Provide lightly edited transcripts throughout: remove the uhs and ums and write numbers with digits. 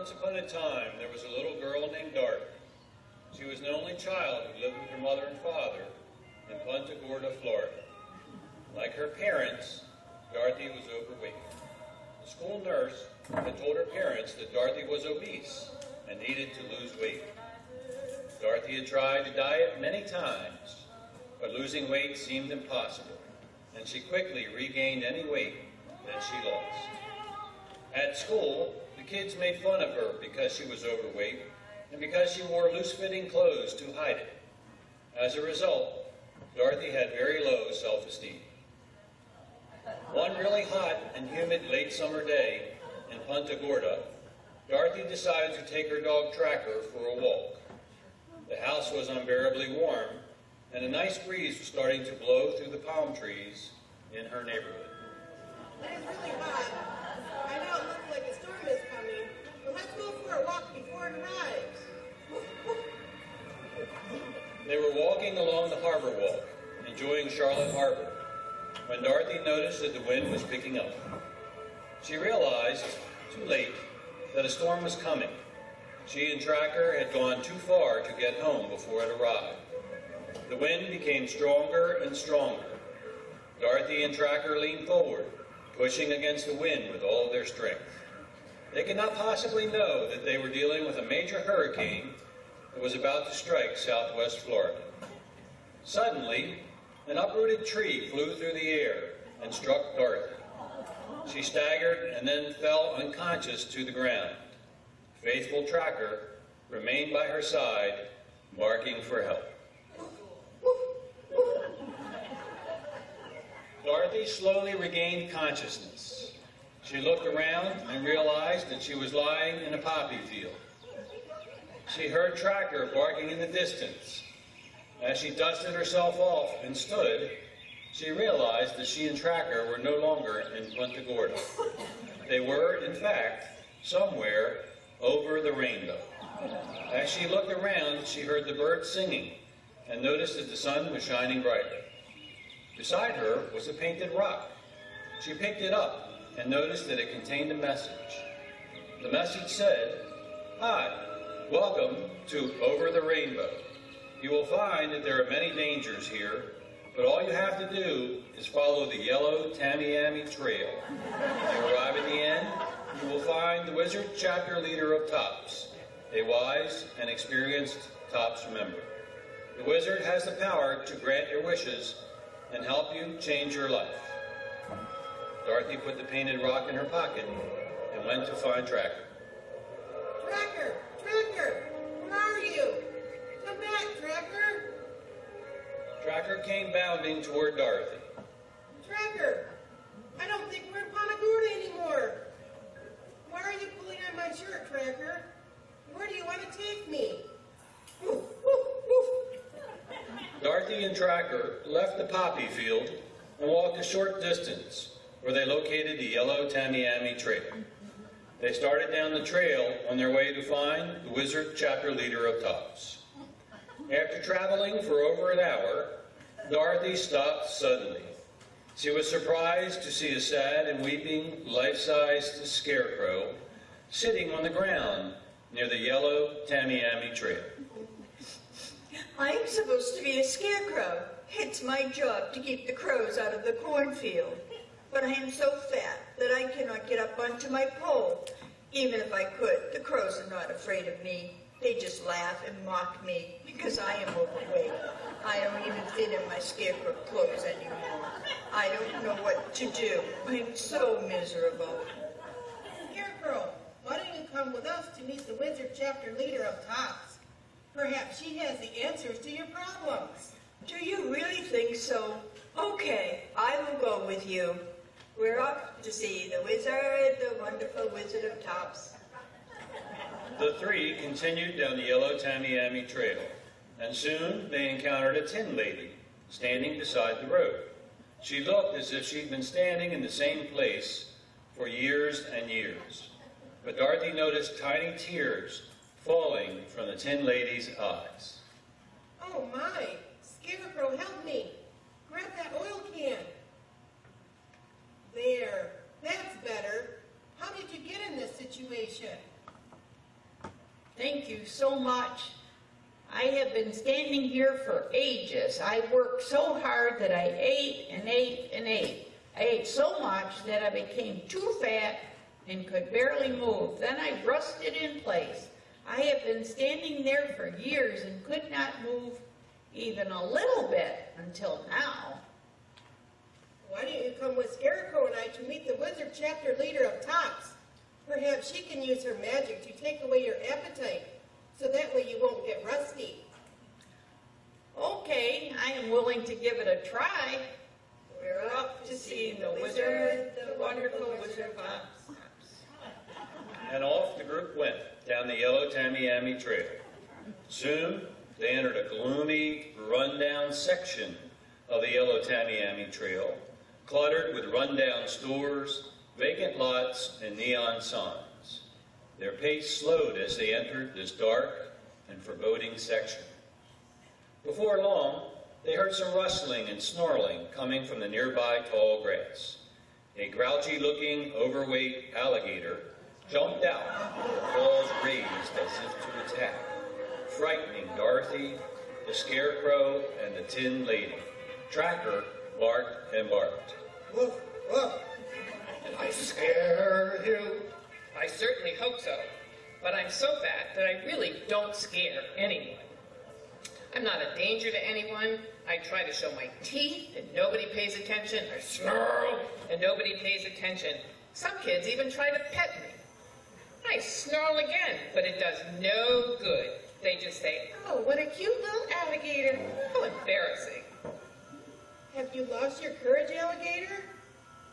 Once upon a time, there was a little girl named Dorothy. She was the only child who lived with her mother and father in Punta Gorda, Florida. Like her parents, Dorothy was overweight. The school nurse had told her parents that Dorothy was obese and needed to lose weight. Dorothy had tried to diet many times, but losing weight seemed impossible, and she quickly regained any weight that she lost. At school, the kids made fun of her because she was overweight and because she wore loose-fitting clothes to hide it. As a result, Dorothy had very low self-esteem. One really hot and humid late summer day in Punta Gorda, Dorothy decided to take her dog Tracker for a walk. The house was unbearably warm, and a nice breeze was starting to blow through the palm trees in her neighborhood. It is really hot. I know it looks like a storm is coming, but let's go for a walk before it arrives. They were walking along the harbor walk, enjoying Charlotte Harbor, when Dorothy noticed that the wind was picking up. She realized, too late, that a storm was coming. She and Tracker had gone too far to get home before it arrived. The wind became stronger and stronger. Dorothy and Tracker leaned forward, pushing against the wind with all their strength. They could not possibly know that they were dealing with a major hurricane that was about to strike southwest Florida. Suddenly, an uprooted tree flew through the air and struck Dorothy. She staggered and then fell unconscious to the ground. Faithful Tracker remained by her side, barking for help. Dorothy slowly regained consciousness. She looked around and realized that she was lying in a poppy field. She heard Tracker barking in the distance. As she dusted herself off and stood, she realized that she and Tracker were no longer in Punta Gorda. They were, in fact, somewhere over the rainbow. As she looked around, she heard the birds singing and noticed that the sun was shining brightly. Beside her was a painted rock. She picked it up and noticed that it contained a message. The message said, "Hi, welcome to Over the Rainbow. You will find that there are many dangers here, but all you have to do is follow the yellow Tamiami Trail. When you arrive at the end, you will find the Wizard Chapter Leader of TOPS, a wise and experienced TOPS member. The wizard has the power to grant your wishes and help you change your life." Dorothy put the painted rock in her pocket and went to find Tracker. Tracker! Tracker! Where are you? Come back, Tracker! Tracker came bounding toward Dorothy. Tracker! I don't think we're in Punta Gorda anymore. Why are you pulling on my shirt, Tracker? Where do you want to take me? Woof, woof, woof. Dorothy and Tracker left the poppy field and walked a short distance where they located the yellow Tamiami Trail. They started down the trail on their way to find the Wizard Chapter Leader of TOPS. After traveling for over an hour, Dorothy stopped suddenly. She was surprised to see a sad and weeping, life-sized scarecrow sitting on the ground near the yellow Tamiami Trail. I'm supposed to be a scarecrow. It's my job to keep the crows out of the cornfield. But I am so fat that I cannot get up onto my pole. Even if I could, the crows are not afraid of me. They just laugh and mock me because I am overweight. I don't even fit in my scarecrow clothes anymore. I don't know what to do. I'm so miserable. Scarecrow, why don't you come with us to meet the Wizard Chapter Leader of TOPS? Perhaps she has the answers to your problems. Do you really think so? Okay, I will go with you. We're off to see the wizard, the wonderful Wizard of TOPS. The three continued down the yellow Tamiami Trail, and soon they encountered a tin lady standing beside the road. She looked as if she'd been standing in the same place for years and years. But Dorothy noticed tiny tears falling from the tin lady's eyes. Oh my! Scarecrow, help me! Grab that oil can! There, that's better. How did you get in this situation? Thank you so much. I have been standing here for ages. I worked so hard that I ate and ate and ate. I ate so much that I became too fat and could barely move. Then I rusted in place. I have been standing there for years and could not move even a little bit until now. Why don't you come with Scarecrow and I to meet the wizard chapter leader of TOPS? Perhaps she can use her magic to take away your appetite, so that way you won't get rusty. Okay, I am willing to give it a try. We're off to see the wizard, the wonderful Wizard of Oz. And off the group went down the yellow Tamiami Trail. Soon, they entered a gloomy, run-down section of the yellow Tamiami Trail, cluttered with run-down stores, vacant lots, and neon signs. Their pace slowed as they entered this dark and foreboding section. Before long, they heard some rustling and snarling coming from the nearby tall grass. A grouchy-looking, overweight alligator jumped out, with paws raised as if to attack, frightening Dorothy, the Scarecrow, and the Tin Lady. Tracker barked and barked. Woof, woof. Did I scare you? I certainly hope so, but I'm so fat that I really don't scare anyone. I'm not a danger to anyone. I try to show my teeth and nobody pays attention. I snarl and nobody pays attention. Some kids even try to pet me. I snarl again, but it does no good. They just say, "Oh, what a cute little alligator." How embarrassing. Have you lost your courage, alligator?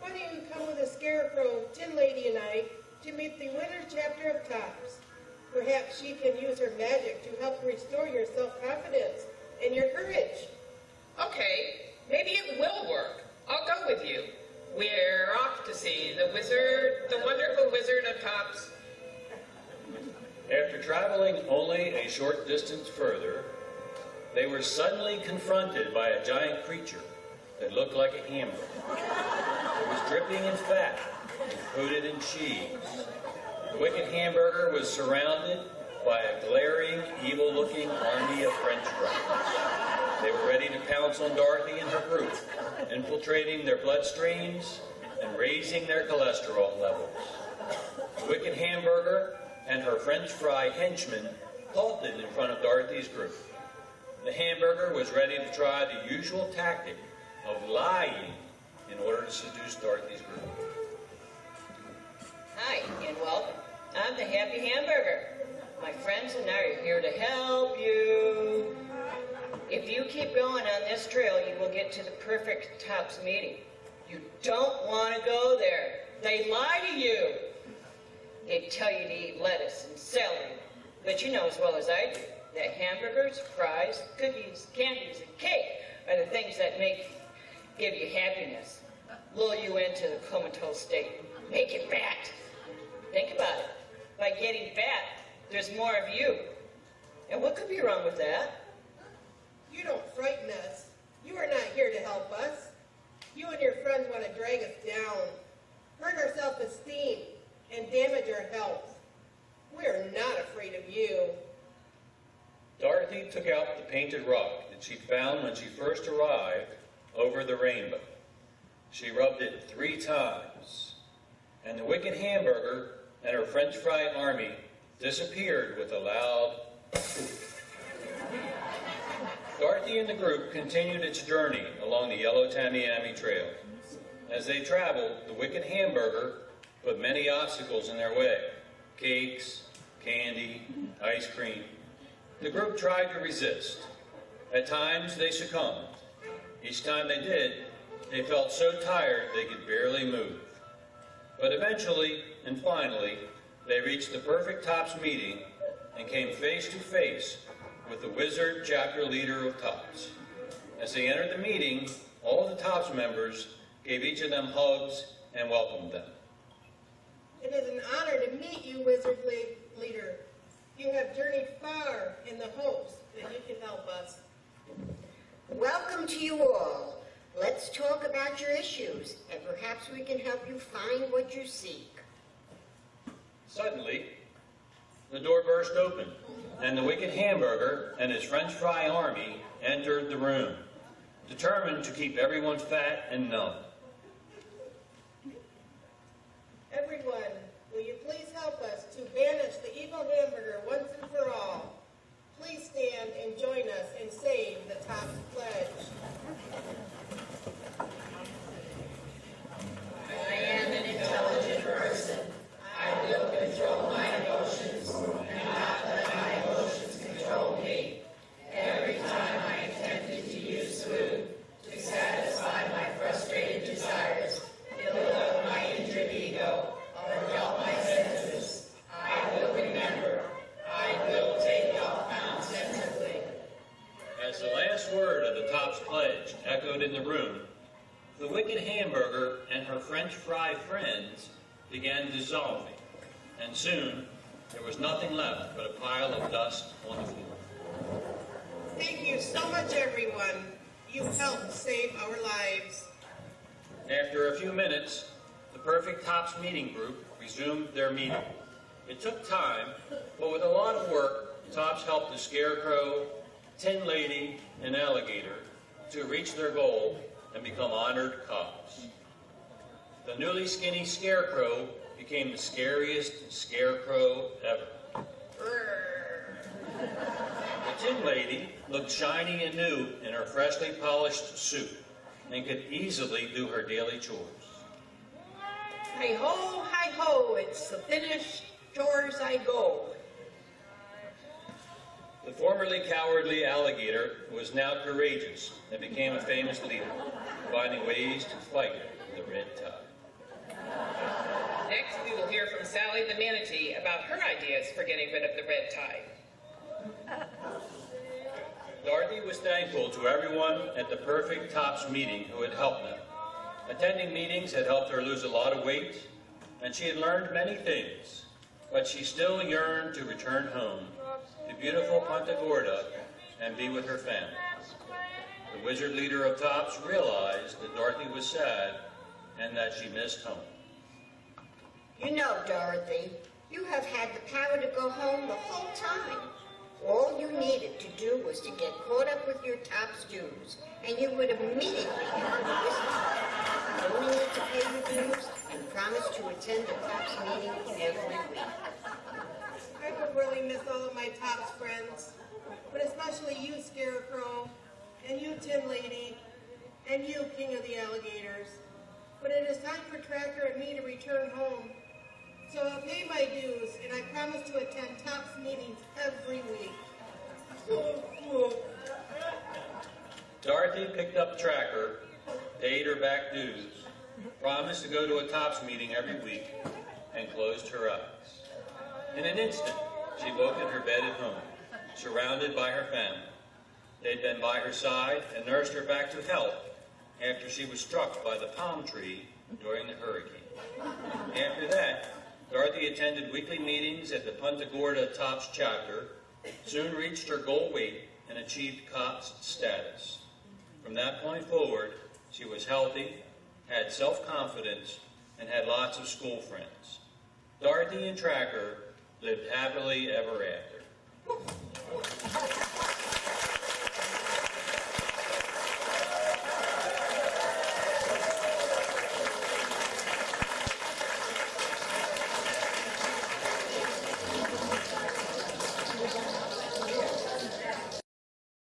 Why don't you come with a Scarecrow, Tin Lady, and I to meet the winter chapter of TOPS? Perhaps she can use her magic to help restore your self-confidence and your courage. Okay, maybe it will work. I'll go with you. We're off to see the wizard, the wonderful Wizard of Tops. After traveling only a short distance further, they were suddenly confronted by a giant creature that looked like a hamburger. It was dripping in fat and coated in cheese. The wicked hamburger was surrounded by a glaring, evil-looking army of French fries. They were ready to pounce on Dorothy and her group, infiltrating their bloodstreams and raising their cholesterol levels. The wicked hamburger and her French fry henchmen halted in front of Dorothy's group. The hamburger was ready to try the usual tactic of lying in order to seduce Dorothy's group. Hi, and welcome. I'm the Happy Hamburger. My friends and I are here to help you. If you keep going on this trail, you will get to the perfect TOPS meeting. You don't want to go there. They lie to you. They tell you to eat lettuce and celery. But you know as well as I do that hamburgers, fries, cookies, candies, and cake are the things that give you happiness, lull you into the comatose state, make you fat. Think about it. By getting fat, there's more of you. And what could be wrong with that? You don't frighten us. You are not here to help us. You and your friends want to drag us down, hurt our self-esteem, and damage our health. We're not afraid of you. Dorothy took out the painted rock that she found when she first arrived over the rainbow. She rubbed it 3 times, and the wicked hamburger and her French fry army disappeared with a loud poof. Dorothy and the group continued its journey along the yellow Tamiami Trail. As they traveled, the wicked hamburger put many obstacles in their way: cakes, candy, ice cream. The group tried to resist. At times, they succumbed. Each time they did, they felt so tired they could barely move. But eventually, and finally, they reached the perfect TOPS meeting and came face to face with the wizard chapter leader of TOPS. As they entered the meeting, all of the TOPS members gave each of them hugs and welcomed them. It is an honor to meet you, Wizard Leader. You have journeyed far in the hopes that you can help us. Welcome to you all. Let's talk about your issues, and perhaps we can help you find what you seek. Suddenly, the door burst open, and the wicked hamburger and his French fry army entered the room, determined to keep everyone fat and numb. Everyone, will you please help us to banish the evil hamburger once and for all? Please stand and join us in saying the Tops Pledge. I am an intelligent person. I will control my emotions and not let my emotions control me. Every time I attempted to use food to satisfy my frustrated desires, build up my injured ego, or dull my senses, I will remember. I will take off pounds sensibly. As the last word of the Tops Pledge echoed in the room, the wicked hamburger and her French fry friends began dissolving, and soon there was nothing left but a pile of dust on the floor. Thank you so much, everyone. You helped save our lives. After a few minutes, the Perfect Tops meeting group resumed their meeting. It took time, but with a lot of work, Tops helped the Scarecrow, Tin Lady, and Alligator to reach their goal and become honored cops. The newly skinny Scarecrow became the scariest scarecrow ever. The Tin Lady looked shiny and new in her freshly polished suit and could easily do her daily chores. Hi ho, it's the finished chores I go. The formerly cowardly Alligator was now courageous and became a famous leader, finding ways to fight the red tide. Next, we will hear from Sally the Manatee about her ideas for getting rid of the red tide. Dorothy was thankful to everyone at the Perfect Tops meeting who had helped them. Attending meetings had helped her lose a lot of weight, and she had learned many things, but she still yearned to return home to beautiful Punta Gorda and be with her family. The wizard leader of Tops realized that Dorothy was sad and that she missed home. You know, Dorothy, you have had the power to go home the whole time. All you needed to do was to get caught up with your Tops dues, and you would immediately have the business. You only need to pay your dues and promise to attend the Tops meeting every week. I will really miss all of my Tops friends, but especially you, Scarecrow, and you, Tin Lady, and you, King of the Alligators. But it is time for Tracker and me to return home. So I'll pay my dues, and I promise to attend Tops meetings every week. Dorothy picked up Tracker, paid her back dues, promised to go to a Tops meeting every week, and closed her eyes. In an instant, she woke in her bed at home, surrounded by her family. They'd been by her side and nursed her back to health after she was struck by the palm tree during the hurricane. After that, Dorothy attended weekly meetings at the Punta Gorda Tops chapter, soon reached her goal weight, and achieved COPS status. From that point forward, she was healthy, had self-confidence, and had lots of school friends. Dorothy and Tracker lived happily ever after.